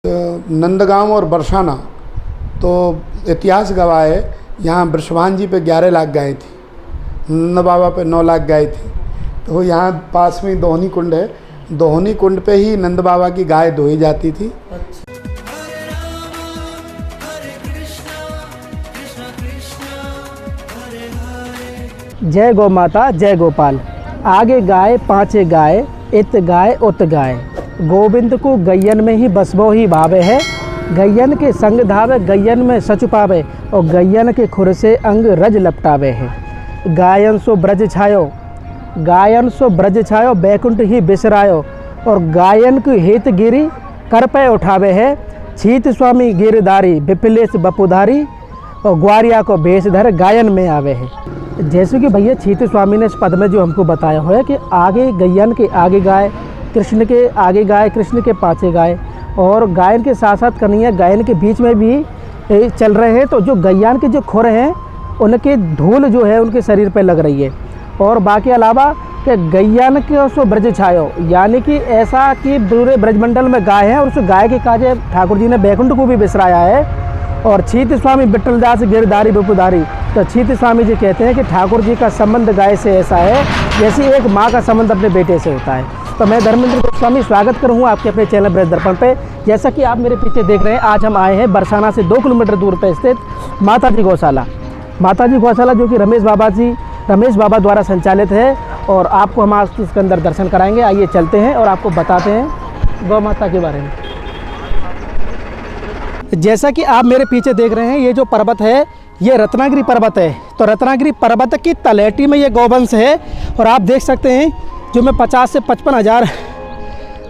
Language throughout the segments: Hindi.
नंदगांव और बरसाना तो इतिहास गवाह है। यहाँ वृषभान जी पे 11 लाख गाय थी, नंद बाबा पे 9 लाख गाय थी। तो यहाँ पास में दोहनी कुंड है, दोहनी कुंड पे ही नंद बाबा की गाय दोही जाती थी। जय गौ माता जय गोपाल। आगे गाय पाँचे गाय, इत गाय उत गाय। गोविंद को गैयन में ही बसबो ही भावे है। गैयन के संग धावे, गैयन में सच पावे। और गैयन के खुर से अंग रज लपटावे है। गायन सो ब्रज छायो, गायन सो ब्रज छायो, बैकुंठ ही बिसरायो। और गायन की हेत गिरी कर पे उठावे है। छीत स्वामी गिरधारी, विपिलेश बपुधारी। और ग्वारिया को भेष धर गायन में आवे है। जैसे कि भैया छीत स्वामी ने इस पद में जो हमको बताया हुआ है कि आगे गैयन के आगे गाय, कृष्ण के आगे गाय, कृष्ण के पाछे गाय। और गायन के साथ साथ कन्हैया गायन के बीच में भी चल रहे हैं। तो जो गैयन के जो खुर हैं उनके धूल जो है उनके शरीर पे लग रही है। और बाकी अलावा कि गैयन के सो ब्रज छायो, यानी कि ऐसा कि पूरे ब्रजमंडल में गाय है और उस गाय के काजे ठाकुर जी ने बैकुंठ को भी बिसराया है। और छीत स्वामी विट्ठलदास गिरधारी बपुधारी। तो छीत स्वामी जी कहते हैं कि ठाकुर जी का संबंध गाय से ऐसा है जैसे एक माँ का संबंध अपने बेटे से होता है। तो मैं धर्मेंद्र गोस्वामी स्वागत करूँ आपके अपने चैनल ब्रज दर्पण पे। जैसा कि आप मेरे पीछे देख रहे हैं, आज हम आए हैं बरसाना से 2 किलोमीटर दूर पे स्थित माताजी गौशाला। माताजी गौशाला जो कि रमेश बाबा द्वारा संचालित है। और आपको हम आज इसके अंदर दर्शन कराएंगे। आइए चलते हैं और आपको बताते हैं गौ माता के बारे में। जैसा कि आप मेरे पीछे देख रहे हैं, ये जो पर्वत है ये रत्नागिरी पर्वत है। तो रत्नागिरी पर्वत की तलहटी में ये गौवंश है। और आप देख सकते हैं जो मैं 50 से 55 हज़ार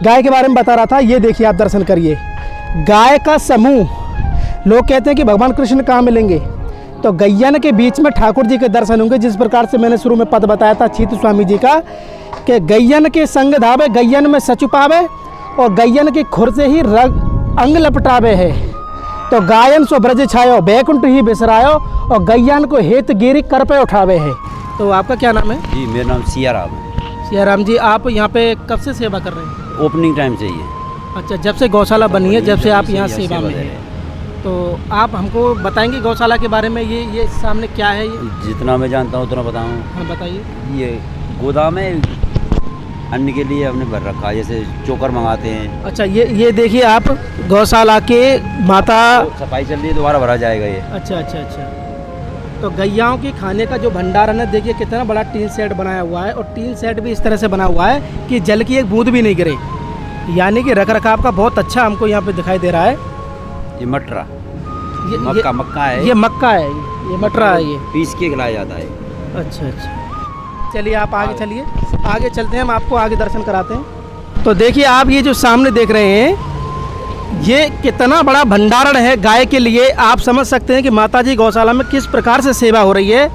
गाय के बारे में बता रहा था, ये देखिए आप दर्शन करिए। गाय का समूह, लोग कहते हैं कि भगवान कृष्ण कहाँ मिलेंगे, तो गैयन के बीच में ठाकुर जी के दर्शन होंगे। जिस प्रकार से मैंने शुरू में पद बताया था छीत स्वामी जी का कि गैयन के संग धावे, गैयन में सच पावे। और गैयन के खुर से ही अंग लपटावे है। तो गायन सो ब्रज छायो, बैकुंठ ही बिसरायो। और गैयन को हेत गिरी कर पे उठावे है। तो आपका क्या नाम है? जी मेरा नाम सियाराम है। सियाराम जी, आप यहाँ पे कब से सेवा कर रहे हैं? ओपनिंग टाइम से ही है। अच्छा, जब से गौशाला बनी है, जब से आप यहाँ सेवा में हैं। तो आप हमको बताएंगे गौशाला के बारे में, ये सामने क्या है? ये जितना मैं जानता हूँ उतना बताऊँ। हाँ बताइए। ये गोदाम है, अन्न के लिए हमने भर रखा है, जैसे चोकर मंगाते हैं। अच्छा, ये देखिए आप गौशाला के माता सफाई चल रही है, दोबारा भरा जाएगा ये। अच्छा। तो गैयाओं के खाने का जो भंडारण है, देखिए कितना बड़ा टीन सेट बनाया हुआ है। और टीन सेट भी इस तरह से बना हुआ है कि जल की एक बूंद भी नहीं गिरे। यानी कि रख रखाव का बहुत अच्छा हमको यहाँ पे दिखाई दे रहा है। ये मटरा, मक्का है। ये मक्का है, ये मटरा है, ये पीस के खिलाया जाता है। अच्छा। चलिए आप आगे चलिए, आगे चलते हैं, हम आपको आगे दर्शन कराते हैं। तो देखिए आप ये जो सामने देख रहे हैं, ये कितना बड़ा भंडारण है गाय के लिए। आप समझ सकते हैं कि माताजी गौशाला में किस प्रकार से सेवा हो रही है।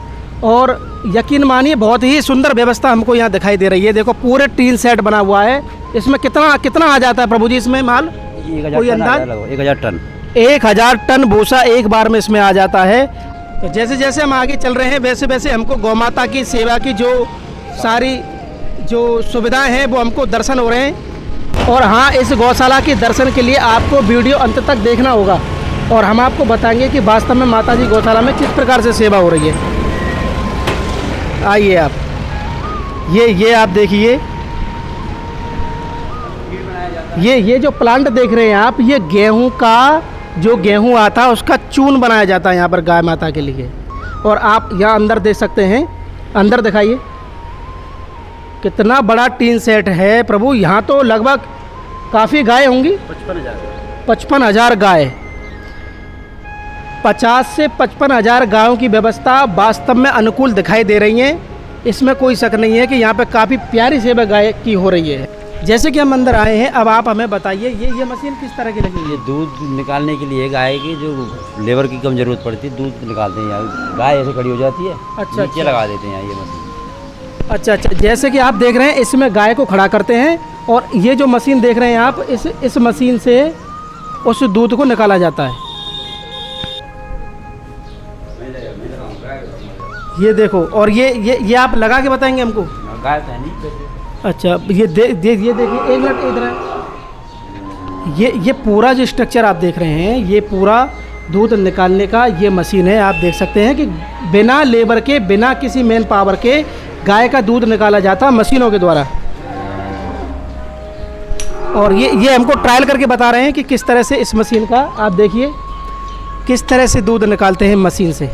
और यकीन मानिए बहुत ही सुंदर व्यवस्था हमको यहाँ दिखाई दे रही है। देखो पूरे टीन सेट बना हुआ है। इसमें कितना आ जाता है प्रभु जी इसमें माल? कोई अंदाज? 1000 टन। 1000 टन भूसा एक बार में इसमें आ जाता है। तो जैसे जैसे हम आगे चल रहे हैं, वैसे वैसे हमको गौ माता की सेवा की जो सारी जो सुविधाएं हैं वो हमको दर्शन हो रहे हैं। और हाँ, इस गौशाला के दर्शन के लिए आपको वीडियो अंत तक देखना होगा। और हम आपको बताएंगे कि वास्तव में माताजी गौशाला में किस प्रकार से सेवा हो रही है। आइए आप, ये आप देखिए, ये जो प्लांट देख रहे हैं आप, ये गेहूं का जो गेहूं आता है उसका चून बनाया जाता है यहाँ पर गाय माता के लिए। और आप यहाँ अंदर देख सकते हैं, अंदर दिखाइए कितना बड़ा टीन सेट है प्रभु। यहाँ तो लगभग काफ़ी गाय होंगी, 55,000 गाय। 50 से 55,000 गायों की व्यवस्था वास्तव में अनुकूल दिखाई दे रही है। इसमें कोई शक नहीं है कि यहाँ पे काफ़ी प्यारी सेवा गाय की हो रही है। जैसे कि हम अंदर आए हैं, अब आप हमें बताइए ये मशीन किस तरह की लगी है? ये दूध निकालने के लिए गाय की जो लेबर की कम जरूरत पड़ती है, दूध निकालते हैं यहाँ। गाय ऐसे खड़ी हो जाती है, अच्छा, नीचे लगा देते हैं ये मशीन। अच्छा, जैसे कि आप देख रहे हैं, इसमें गाय को खड़ा करते हैं। और ये जो मशीन देख रहे हैं आप, इस मशीन से उस दूध को निकाला जाता है। ये देखो, और ये आप लगा के बताएंगे हमको? गाय तो है नहीं। अच्छा, ये देखिए, एक मिनट इधर है। ये पूरा जो स्ट्रक्चर आप देख रहे हैं, ये पूरा दूध निकालने का ये मशीन है। आप देख सकते हैं कि बिना लेबर के, बिना किसी मैन पावर के गाय का दूध निकाला जाता है मशीनों के द्वारा। और ये हमको ट्रायल करके बता रहे हैं कि किस तरह से इस मशीन का, आप देखिए किस तरह से दूध निकालते हैं मशीन से।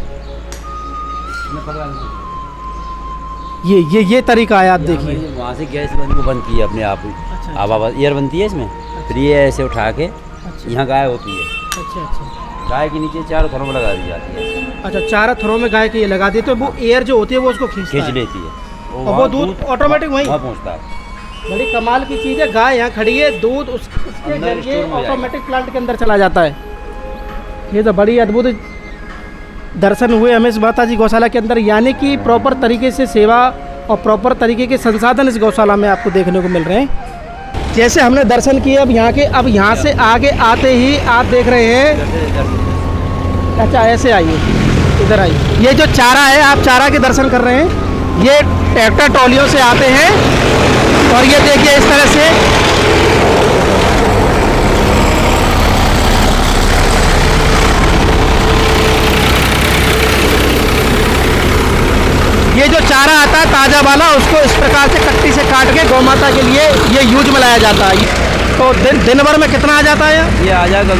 ये तरीका है, आप देखिए। वहाँ से गैस बंद की है अपने आप। अच्छा। आवाज़ एयर बनती है इसमें, फिर ये ऐसे उठा के यहाँ गाय होती है। अच्छा। गाय के नीचे चारों थरों में लगा दी जाती है। अच्छा, चारों थरों में गाय के ये लगा देते, तो वो एयर जो होती है वो उसको खींच लेती है और वो दूध ऑटोमेटिक वहीं पहुँचता है। बड़ी कमाल की चीज़ है। गाय यहाँ खड़ी है, दूध उसके जरिए ऑटोमेटिक प्लांट के अंदर चला जाता है। ये तो बड़ी अद्भुत दर्शन हुए हमें इस माता जी गौशाला के अंदर, यानी कि प्रॉपर तरीके से सेवा और प्रॉपर तरीके के संसाधन इस गौशाला में आपको देखने को मिल रहे हैं। जैसे हमने दर्शन किए अब यहाँ से आगे आते ही आप देख रहे हैं। अच्छा, ऐसे आइए, इधर आइए। ये जो चारा है, आप चारा के दर्शन कर रहे हैं। ये ट्रैक्टर ट्रॉलियों से आते हैं और ये देखिए इस तरह से ये जो चारा आता है ताज़ा वाला, उसको इस प्रकार से कट्टी से काट के गौ माता के लिए ये यूज में लाया जाता है। तो दिन भर में कितना आ जाता है? ये आ जाएगा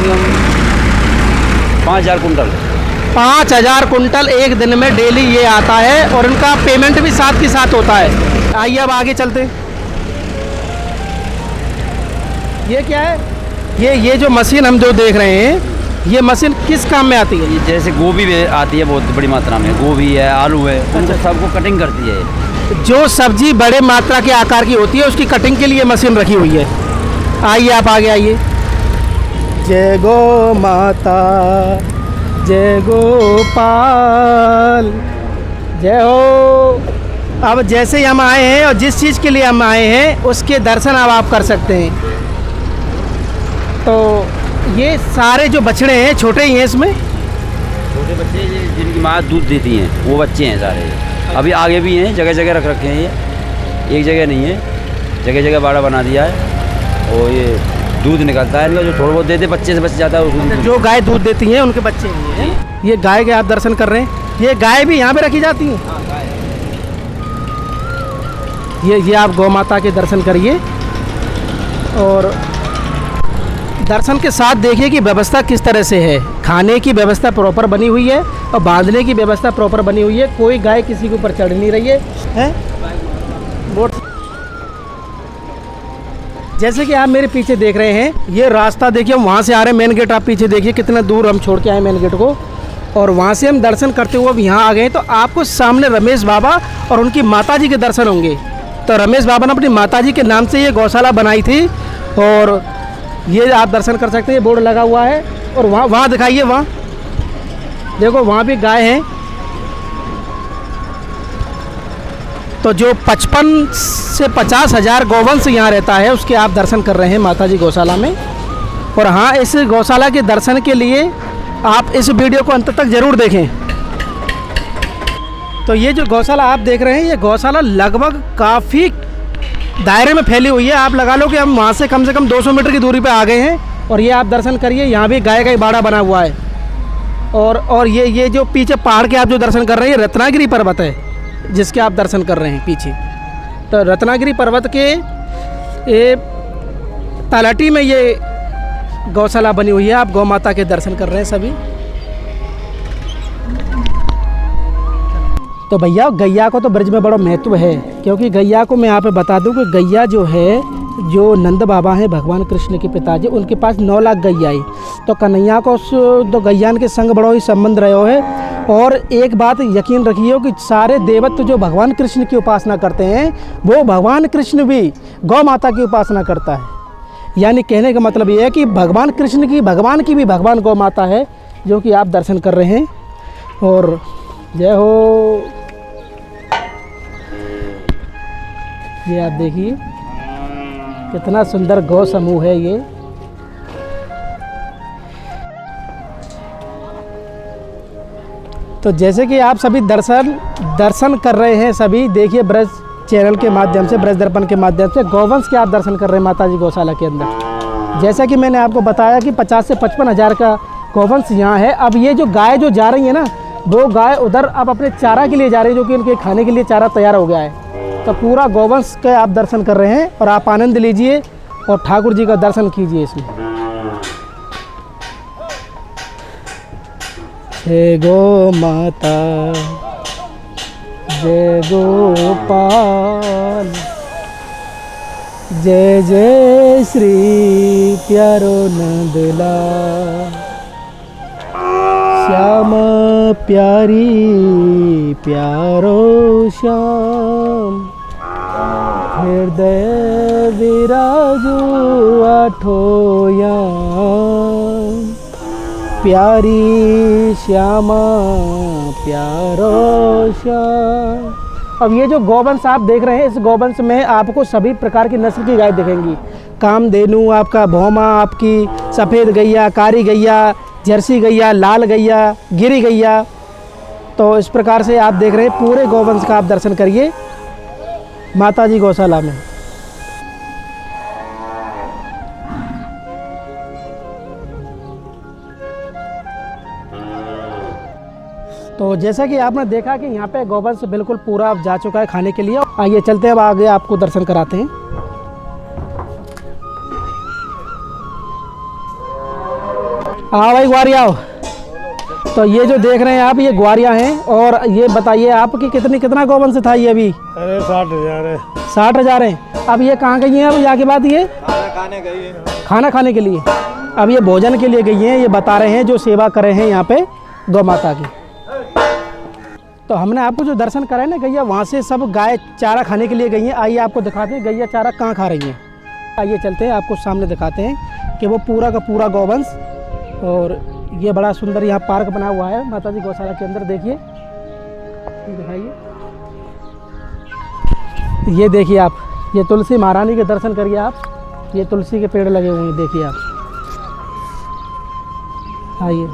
5000 कुंटल। 5000 कुंटल एक दिन में डेली ये आता है और इनका पेमेंट भी साथ के साथ होता है। आइए अब आगे चलते हैं। ये क्या है? ये जो मशीन हम जो देख रहे हैं, ये मशीन किस काम में आती है? जैसे गोभी भी आती है बहुत बड़ी मात्रा में, गोभी है, आलू है, उनको सबको कटिंग करती है। जो सब्जी बड़े मात्रा के आकार की होती है उसकी कटिंग के लिए मशीन रखी हुई है। आइए आप आगे आइए। जय गो माता, जय गोपाल, जय हो। अब जैसे ही हम आए हैं और जिस चीज़ के लिए हम आए हैं उसके दर्शन अब आप कर सकते हैं। तो ये सारे जो बछड़े हैं छोटे ही हैं, इसमें छोटे बच्चे जिनकी माँ दूध देती हैं वो बच्चे हैं सारे। अभी आगे भी हैं, जगह जगह रख रखे हैं। ये एक जगह नहीं है, जगह जगह बाड़ा बना दिया है और ये दूध निकलता है इनका। जो थोड़ा बहुत देते बच्चे से बच जाता है उसमें। जो गाय दूध देती हैं उनके बच्चे हैं। ये गाय के आप दर्शन कर रहे हैं। ये गाय भी यहाँ पे रखी जाती हैं। ये आप गौ माता के दर्शन करिए और दर्शन के साथ देखिए कि व्यवस्था किस तरह से है। खाने की व्यवस्था प्रॉपर बनी हुई है और बांधने की व्यवस्था प्रॉपर बनी हुई है। कोई गाय किसी के ऊपर चढ़ नहीं रही है। जैसे कि आप मेरे पीछे देख रहे हैं, ये रास्ता देखिए, वहाँ से आ रहे हैं मेन गेट। आप पीछे देखिए कितना दूर हम छोड़ के आए मेन गेट को, और वहाँ से हम दर्शन करते हुए अब यहाँ आ गए। तो आपको सामने रमेश बाबा और उनकी माता जी के दर्शन होंगे। तो रमेश बाबा ने अपनी माता जी के नाम से ये गौशाला बनाई थी और ये आप दर्शन कर सकते हैं। बोर्ड लगा हुआ है और वहाँ दिखाइए, वहाँ देखो, वहाँ भी गाय हैं। तो जो 55 से 50 हज़ार गौवंश यहाँ रहता है उसके आप दर्शन कर रहे हैं माता जी गौशाला में। और हाँ, इस गौशाला के दर्शन के लिए आप इस वीडियो को अंत तक ज़रूर देखें। तो ये जो गौशाला आप देख रहे हैं, ये गौशाला लगभग काफ़ी दायरे में फैली हुई है। आप लगा लो कि हम वहाँ से कम 200 मीटर की दूरी पे आ गए हैं। और ये आप दर्शन करिए, यहाँ भी गाय का ही बाड़ा बना हुआ है। और ये जो पीछे पहाड़ के आप जो दर्शन कर रहे हैं, ये रत्नागिरी पर्वत है जिसके आप दर्शन कर रहे हैं पीछे। तो रत्नागिरी पर्वत के ये तलहटी में ये गौशाला बनी हुई है। आप गौ माता के दर्शन कर रहे हैं सभी। तो भैया, गैया को तो ब्रज में बड़ा महत्व है, क्योंकि गैया को मैं यहाँ पे बता दूं कि गैया जो है, जो नंद बाबा हैं भगवान कृष्ण के पिताजी, उनके पास 9 लाख गैया आई। तो कन्हैया को तो गैयान के संग बड़ो ही संबंध रहो है। और एक बात यकीन रखिए कि सारे देवत्व जो भगवान कृष्ण की उपासना करते हैं, वो भगवान कृष्ण भी गौ माता की उपासना करता है। यानी कहने का मतलब ये है कि भगवान कृष्ण की, भगवान की भी भगवान गौ माता है, जो कि आप दर्शन कर रहे हैं। और जय हो। ये आप देखिए कितना सुंदर गौ समूह है ये। तो जैसे कि आप सभी दर्शन कर रहे हैं सभी, देखिए ब्रज चैनल के माध्यम से, ब्रज दर्पण के माध्यम से गौवंश के आप दर्शन कर रहे हैं माता जी गौशाला के अंदर। जैसा कि मैंने आपको बताया कि 50 से 55 हज़ार का गौवंश यहाँ है। अब ये जो गाय जो जा रही है ना, वो गाय उधर अब अपने चारा के लिए जा रही है, जो कि उनके खाने के लिए चारा तैयार हो गया है। तो पूरा गौवंश का आप दर्शन कर रहे हैं और आप आनंद लीजिए और ठाकुर जी का दर्शन कीजिए इसमें। जय गो माता जय गोपाल, जय जय श्री प्यारो नंदलाल, श्याम प्यारी प्यारो श्याम, हृदय विराजो आठो याम, प्यारी श्यामा प्यारो श्याम। अब ये जो गौवंश आप देख रहे हैं, इस गौवंश में आपको सभी प्रकार की नस्ल की गाय दिखेंगी। कामधेनु, आपका भौमा, आपकी सफ़ेद गैया, कारी गैया, जर्सी गैया, लाल गैया, गिरी गैया। तो इस प्रकार से आप देख रहे हैं पूरे गौवंश का आप दर्शन करिए माता जी गौशाला में। तो जैसा कि आपने देखा कि यहाँ पे गौवंश बिल्कुल पूरा जा चुका है खाने के लिए। आइए चलते हैं, अब आगे आपको दर्शन कराते हैं। हाँ भाई ग्वारिया आओ। तो ये जो देख रहे हैं आप, ये ग्वारिया हैं। और ये बताइए आप कि कितना गौवंश था ये अभी? अरे 60,000 है। 60,000 है। अब ये कहाँ गई हैं? अब यहाँ के बाद ये खाना खाने के लिए, अब ये भोजन के लिए गई हैं। ये बता रहे हैं जो सेवा कर रहे हैं यहाँ पे गौ माता की। तो हमने आपको जो दर्शन कराए ना गैया, वहाँ से सब गाय चारा खाने के लिए गई हैं। आइए आपको दिखाते हैं गैया चारा कहाँ खा रही हैं। आइए चलते हैं, आपको सामने दिखाते हैं कि वो पूरा का पूरा गौवंश। और ये बड़ा सुंदर यहाँ पार्क बना हुआ है माता जी गौशाला के अंदर। देखिए, दिखाइए, ये देखिए आप, ये तुलसी महारानी के दर्शन करिए आप। ये तुलसी के पेड़ लगे हुए हैं, देखिए आप। आइए,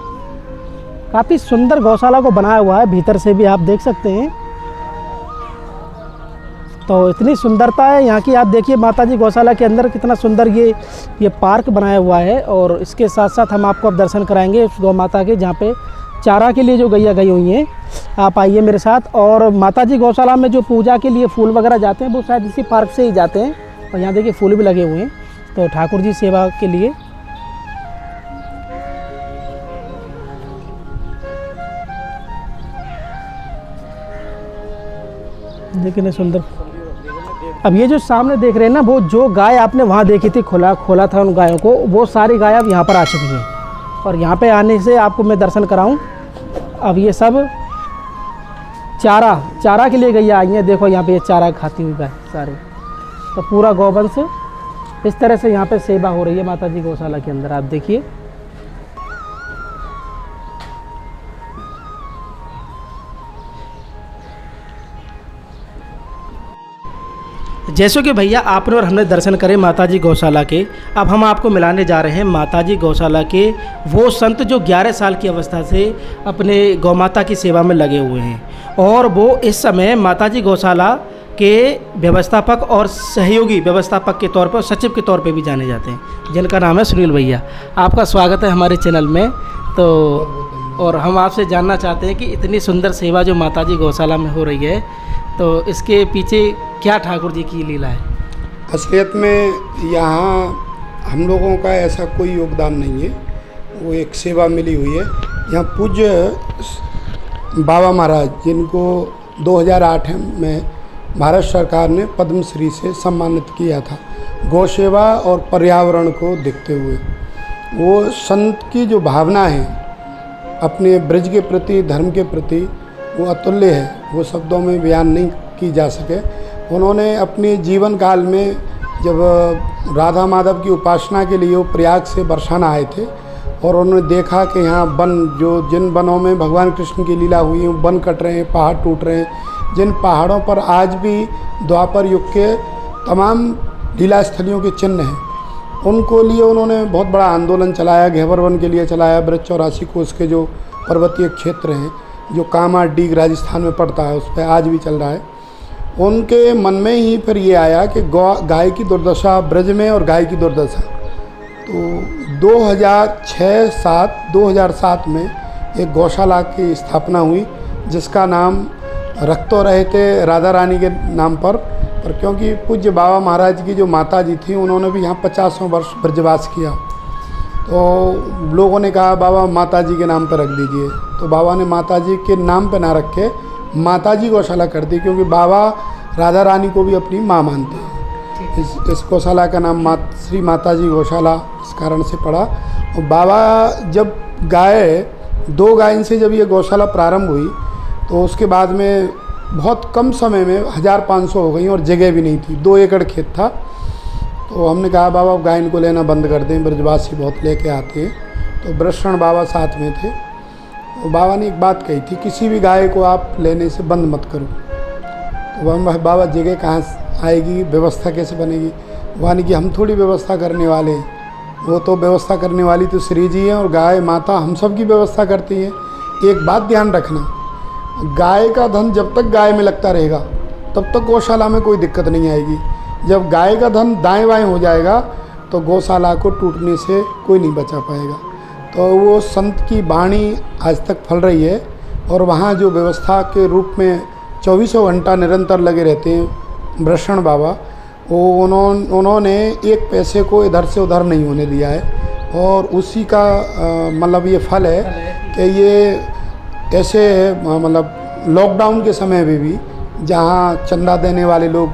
काफ़ी सुंदर गौशाला को बनाया हुआ है, भीतर से भी आप देख सकते हैं। तो इतनी सुंदरता है यहाँ की। आप देखिए माता जी गौशाला के अंदर कितना सुंदर ये पार्क बनाया हुआ है। और इसके साथ साथ हम आपको अब दर्शन कराएंगे उस गौ माता के, जहाँ पे चारा के लिए जो गैया गई हुई हैं। आप आइए मेरे साथ। और माता जी गौशाला में जो पूजा के लिए फूल वगैरह जाते हैं, वो शायद इसी पार्क से ही जाते हैं। और यहाँ देखिए फूल भी लगे हुए हैं, तो ठाकुर जी सेवा के लिए। देखिए सुंदर। अब ये जो सामने देख रहे हैं ना, वो जो गाय आपने वहाँ देखी थी, खोला था उन गायों को, वो सारी गाय अब यहाँ पर आ चुकी हैं। और यहाँ पे आने से आपको मैं दर्शन कराऊं। अब ये सब चारा के लिए गैया आई हैं। देखो यहाँ पे ये चारा खाती हुई गाय सारे। तो पूरा गौवंश इस तरह से यहाँ पे सेवा हो रही है माता जी गौशाला के अंदर। आप देखिए, जैसे कि भैया आपने और हमने दर्शन करे माता जी गौशाला के, अब हम आपको मिलाने जा रहे हैं माता जी गौशाला के वो संत जो 11 साल की अवस्था से अपने गौ माता की सेवा में लगे हुए हैं। और वो इस समय माता जी गौशाला के व्यवस्थापक और सहयोगी व्यवस्थापक के तौर पर, सचिव के तौर पर भी जाने जाते हैं, जिनका नाम है सुनील भैया। आपका स्वागत है हमारे चैनल में। तो और हम आपसे जानना चाहते हैं कि इतनी सुंदर सेवा जो माता जी गौशाला में हो रही है, तो इसके पीछे क्या ठाकुर जी की लीला है? असलियत में यहाँ हम लोगों का ऐसा कोई योगदान नहीं है, वो एक सेवा मिली हुई है। यहाँ पूज्य बाबा महाराज, जिनको 2008 में भारत सरकार ने पद्म श्री से सम्मानित किया था गौ सेवा और पर्यावरण को देखते हुए, वो संत की जो भावना है अपने ब्रज के प्रति, धर्म के प्रति, वो अतुल्य है, वो शब्दों में बयान नहीं की जा सके। उन्होंने अपने जीवन काल में जब राधा माधव की उपासना के लिए वो प्रयाग से बरसाना आए थे और उन्होंने देखा कि यहाँ वन, जो जिन वनों में भगवान कृष्ण की लीला हुई है, वन कट रहे हैं, पहाड़ टूट रहे हैं, जिन पहाड़ों पर आज भी द्वापर युग के तमाम लीला स्थलियों के चिन्ह हैं, उनको लिए उन्होंने बहुत बड़ा आंदोलन चलाया, घेवर वन के लिए चलाया। ब्रज 84 कोस के जो पर्वतीय क्षेत्र हैं, जो कामाडीग राजस्थान में पड़ता है, उस पर आज भी चल रहा है। उनके मन में ही फिर ये आया कि गाय की दुर्दशा ब्रज में और गाय की दुर्दशा, तो 2007 में एक गौशाला की स्थापना हुई, जिसका नाम रख तो रहे थे राधा रानी के नाम पर क्योंकि पूज्य बाबा महाराज की जो माता जी थी उन्होंने भी यहाँ 50 वर्ष ब्रजवास किया, तो लोगों ने कहा बाबा माता जी के नाम पर रख दीजिए। तो बाबा ने माता जी के नाम पर ना रखे माता जी गौशाला कर दी, क्योंकि बाबा राधा रानी को भी अपनी माँ मानते हैं। इस गौशाला का नाम श्री माता जी गौशाला इस कारण से पड़ा। और बाबा जब दो गाय से जब ये गौशाला प्रारंभ हुई तो उसके बाद में बहुत कम समय में 1500 हो गई और जगह भी नहीं थी, 2 एकड़ खेत था। तो हमने कहा बाबा गाय को लेना बंद कर दें, ब्रजवासी बहुत लेके आते हैं। तो ब्रजशरण बाबा साथ में थे, तो बाबा ने एक बात कही थी, किसी भी गाय को आप लेने से बंद मत करो। तो हम बाबा जगह कहाँ आएगी, व्यवस्था कैसे बनेगी? यानी कि हम थोड़ी व्यवस्था करने वाले हैं, वो तो व्यवस्था करने वाली तो श्री जी हैं और गाय माता हम सब की व्यवस्था करती हैं। एक बात ध्यान रखना, गाय का धन जब तक गाय में लगता रहेगा तब तक गौशाला में कोई दिक्कत नहीं आएगी। जब गाय का धन दाएं बाएं हो जाएगा तो गौशाला को टूटने से कोई नहीं बचा पाएगा। तो वो संत की वाणी आज तक फल रही है और वहाँ जो व्यवस्था के रूप में 24 घंटा निरंतर लगे रहते हैं ब्रजशरण बाबा, वो उन्होंने एक पैसे को इधर से उधर नहीं होने दिया है। और उसी का मतलब ये फल है कि ये ऐसे मतलब लॉकडाउन के समय में भी जहाँ चंदा देने वाले लोग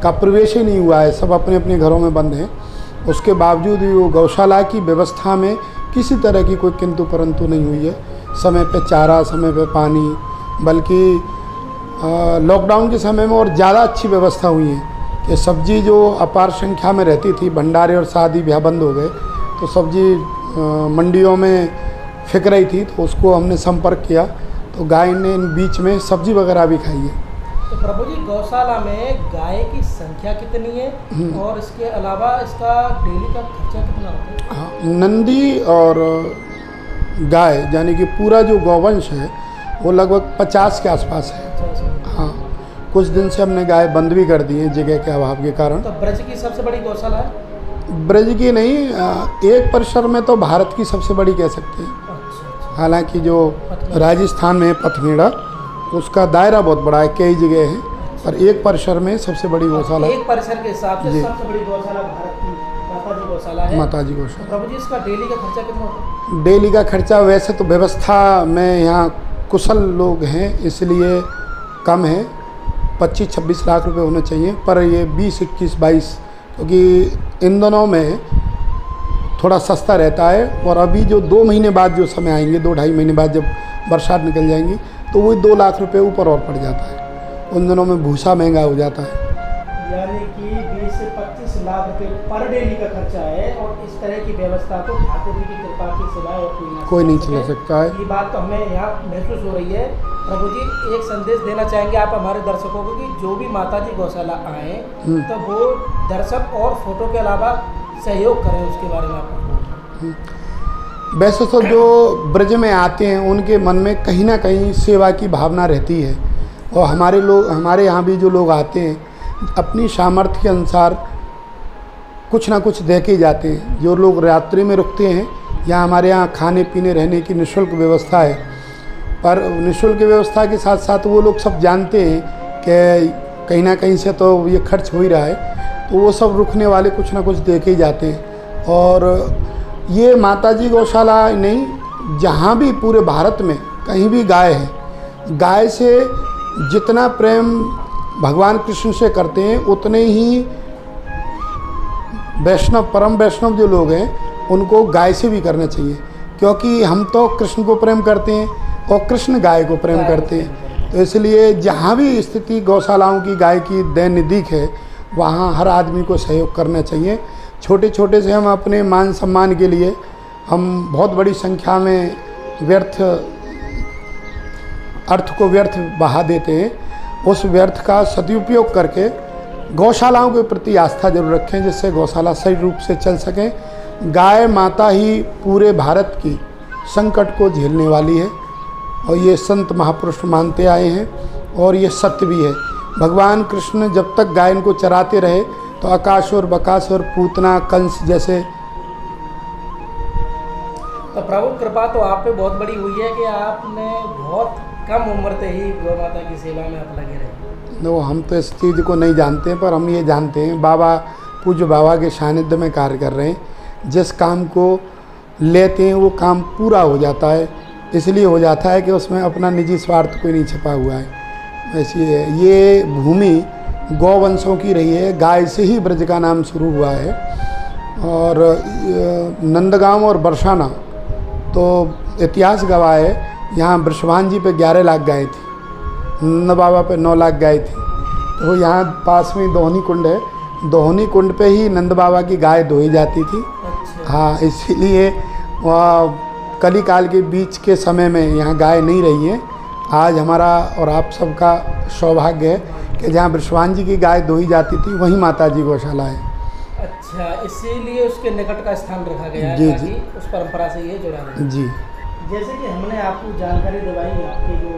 का प्रवेश ही नहीं हुआ है, सब अपने अपने घरों में बंद हैं, उसके बावजूद भी वो गौशाला की व्यवस्था में किसी तरह की कोई किंतु परंतु नहीं हुई है। समय पे चारा, समय पे पानी, बल्कि लॉकडाउन के समय में और ज़्यादा अच्छी व्यवस्था हुई है कि सब्जी जो अपार संख्या में रहती थी, भंडारे और शादी ब्याह बंद हो गए, तो सब्जी मंडियों में फिक रही थी, तो उसको हमने संपर्क किया तो गाय ने इन बीच में सब्जी वगैरह भी खाई है। तो प्रभु जी गौशाला में गाय की संख्या कितनी है और इसके अलावा इसका डेली का खर्चा कितना होता है? हाँ, नंदी और गाय यानी कि पूरा जो गौवंश है वो लगभग 50 के आसपास है। हाँ, कुछ दिन से हमने गाय बंद भी कर दी है जगह के अभाव के कारण। तो ब्रज की सबसे बड़ी गौशाला है? ब्रज की नहीं, एक परिसर में तो भारत की सबसे बड़ी कह सकते हैं। हालांकि जो राजस्थान में पथमेड़ा उसका दायरा बहुत बड़ा है, कई जगह है, पर एक परिसर में सबसे बड़ी गौशाला, एक परिसर के हिसाब से सबसे बड़ी गौशाला भारत की माता जी गौशाला है। माता जी गौशाला। प्रभु जी इसका डेली का खर्चा कितना होता है? डेली का खर्चा वैसे तो व्यवस्था में यहाँ कुशल लोग हैं इसलिए कम है, 25-26 लाख रुपए होने चाहिए, पर ये 20, 21, 22 क्योंकि इन दोनों में थोड़ा सस्ता रहता है। और अभी जो 2 महीने बाद जो समय आएंगे, 2-2.5 महीने बाद जब बरसात निकल जाएंगी तो वही 2 लाख रुपए ऊपर और पड़ जाता है। उन दिनों में भूसा महंगा हो जाता है। यानी कि 20 से 25 लाख रुपए पर डेली का खर्चा है और इस तरह की व्यवस्था को ठाकुर जी की कृपा के सिवाय और कोई नहीं चला सकता है। ये बात तो हमें यहाँ महसूस हो रही है। प्रभु जी एक संदेश देना चाहेंगे आप हमारे दर्शकों को कि जो भी माता जी गौशाला आए तो वो दर्शक और फोटो के अलावा सहयोग करें, उसके बारे में आप? वैसे तो जो ब्रज में आते हैं उनके मन में कहीं ना कहीं सेवा की भावना रहती है और हमारे यहाँ भी जो लोग आते हैं अपनी सामर्थ्य के अनुसार कुछ ना कुछ दे के जाते हैं। जो लोग रात्रि में रुकते हैं, यहाँ हमारे यहाँ खाने पीने रहने की निःशुल्क व्यवस्था है, पर निःशुल्क व्यवस्था के साथ साथ वो लोग सब जानते हैं कि कहीं ना कहीं से तो ये खर्च हो ही रहा है, तो वो सब रुकने वाले कुछ ना कुछ दे के ही जाते हैं। और ये माताजी गौशाला नहीं, जहाँ भी पूरे भारत में कहीं भी गाय है, गाय से जितना प्रेम भगवान कृष्ण से करते हैं उतने ही वैष्णव, परम वैष्णव जो लोग हैं उनको गाय से भी करना चाहिए, क्योंकि हम तो कृष्ण को प्रेम करते हैं और कृष्ण गाय को प्रेम करते हैं। तो इसलिए जहाँ भी स्थिति गौशालाओं की गाय की दैनिक है वहाँ हर आदमी को सहयोग करना चाहिए। छोटे छोटे से हम अपने मान सम्मान के लिए हम बहुत बड़ी संख्या में अर्थ को व्यर्थ बहा देते हैं। उस व्यर्थ का सदुपयोग करके गौशालाओं के प्रति आस्था जरूर रखें, जिससे गौशाला सही रूप से चल सकें। गाय माता ही पूरे भारत की संकट को झेलने वाली है और ये संत महापुरुष मानते आए हैं और ये सत्य भी है। भगवान कृष्ण जब तक गाय को चराते रहे तो अकासुर बकासुर पूतना कंस जैसे। तो प्रभु कृपा तो आप पे बहुत बड़ी हुई है कि आपने बहुत कम उम्र से ही गौ माता की सेवा में आप लगे रहे। तो हम तो इस चीज़ को नहीं जानते हैं, पर हम ये जानते हैं बाबा पूज्य बाबा के सानिध्य में कार्य कर रहे हैं। जिस काम को लेते हैं वो काम पूरा हो जाता है, इसलिए हो जाता है कि उसमें अपना निजी स्वार्थ कोई नहीं छिपा हुआ है। ऐसी है ये भूमि गौवंशों की रही है, गाय से ही ब्रज का नाम शुरू हुआ है। और नंदगांव और बरसाना तो इतिहास गवाह है, यहाँ वृषभान जी पे 11 लाख गाय थी, नंद बाबा पे 9 लाख गाय थी। तो यहाँ पास में दोहनी कुंड है, दोहनी कुंड पे ही नंद बाबा की गाय धोई जाती थी। अच्छा। हाँ, इसीलिए कली काल के बीच के समय में यहाँ गाय नहीं रही है। आज हमारा और आप सबका सौभाग्य है कि जहाँ वृषभान जी की गाय धोई जाती थी वहीं माता जी गौशाला है। अच्छा, इसीलिए उसके निकट का स्थान रखा गया है जी, ताकि जी। उस परंपरा से ये जुड़ा रहे। जी। जैसे कि हमने आपको जानकारी दिलवाई, आपके जो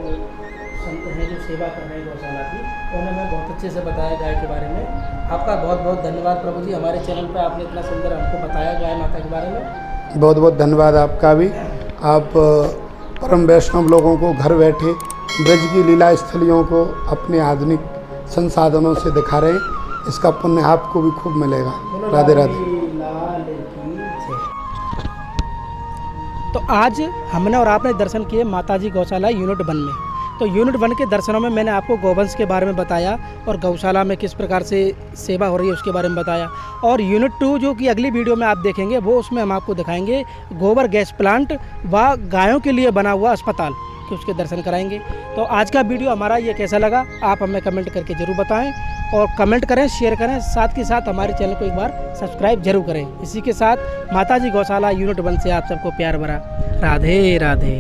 संत हैं जो सेवा कर रहे हैं गौशाला की, उन्होंने हमें बहुत अच्छे से बताया गाय के बारे में। आपका बहुत बहुत धन्यवाद प्रभु जी, हमारे चैनल पर आपने इतना सुंदर हमको बताया गाय माता के बारे में। बहुत बहुत धन्यवाद आपका भी। आप परम वैष्णव लोगों को घर बैठे ब्रज की लीला स्थलियों को अपने आधुनिक संसाधनों से दिखा रहे हैं, इसका पुण्य आपको भी खूब मिलेगा। राधे राधे। तो आज हमने और आपने दर्शन किए माताजी गौशाला यूनिट 1 में। तो यूनिट 1 के दर्शनों में मैंने आपको गौवंश के बारे में बताया और गौशाला में किस प्रकार से सेवा हो रही है उसके बारे में बताया। और यूनिट 2 जो कि अगली वीडियो में आप देखेंगे वो उसमें हम आपको दिखाएंगे गोबर गैस प्लांट व गायों के लिए बना हुआ अस्पताल कि उसके दर्शन कराएंगे। तो आज का वीडियो हमारा ये कैसा लगा आप हमें कमेंट करके ज़रूर बताएं और कमेंट करें, शेयर करें, साथ के साथ हमारे चैनल को एक बार सब्सक्राइब जरूर करें। इसी के साथ माताजी गौशाला यूनिट 1 से आप सबको प्यार भरा राधे राधे।